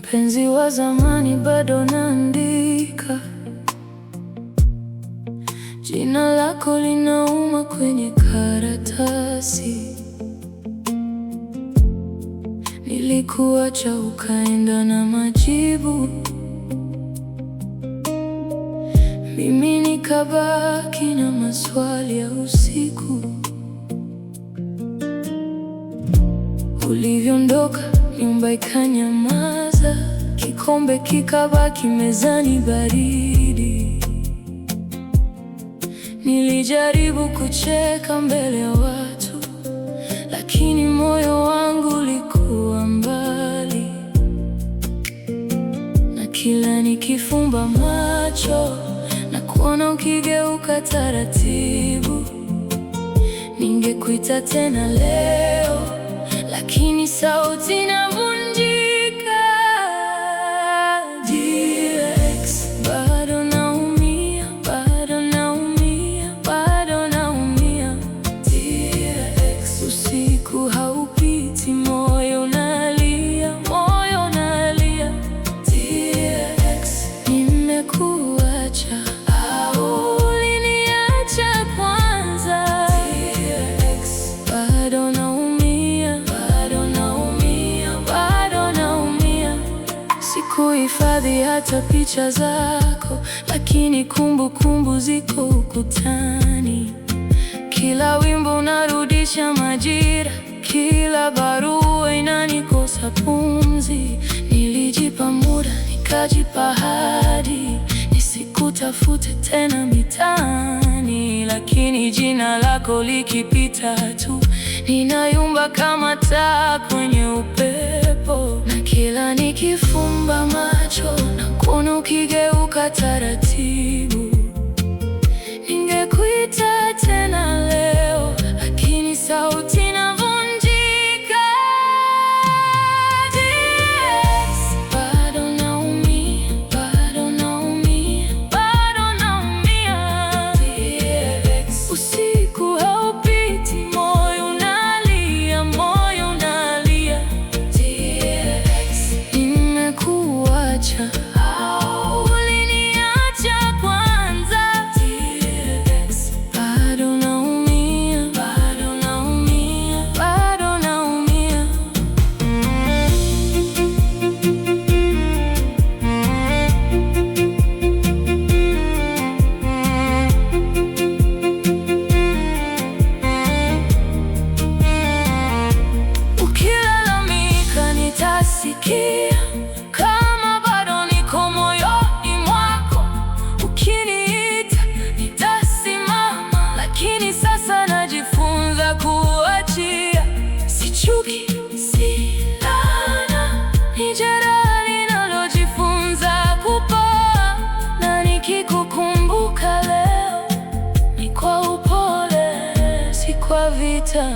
Mpenzi wa zamani, bado naandika. Jina lako linauma kwenye karatasi. Nilikuacha ukaenda na majibu, mimi nikabaki na maswali ya usiku. Ulivyoondoka, nyumba ikanyamaza, kikombe kikabaki mezani baridi. Nilijaribu kucheka mbele ya watu, lakini moyo wangu ulikuwa mbali. Na kila nikifumba macho na kuona ukigeuka taratibu, ningekuita tena leo, lakini sauti inavunjika. Bado naumia, bado naumia, bado naumia. Usiku haupiti, moyo unalia, moyo unalia. Nimekuacha au uliniacha kwanza? Bado naumia, bado naumia, bado naumia. Sikuhifadhi hata picha zako, lakini kumbukumbu ziko ukutani. Kila wimbo unarudisha majira, kila barua inanikosa pumzi. Nilijipa muda, nikajipa ahadi, nisikutafute tena mitaani. Lakini jina lako likipita tu, ninayumba kama taa kwenye upepo. Na kila nikifumba macho na kuona ukigeuka taratibu, ningekuita tena leo, lakini sauti inavunjika. Bado naumia, bado naumia, bado naumia. Usiku haupiti, moyo unalia, moyo unalia. Nimekuacha au uliniacha kwanza? Bado naumia, bado naumia, bado naumia. Ukilalamika nitasikia, kama bado niko moyoni mwako. Ukiniita nitasimama, lakini sasa najifunza kuachia. Si chuki, si laana, ni jeraha linalojifunza kupaa. Na nikikukumbuka leo, ni kwa upole, si kwa vita.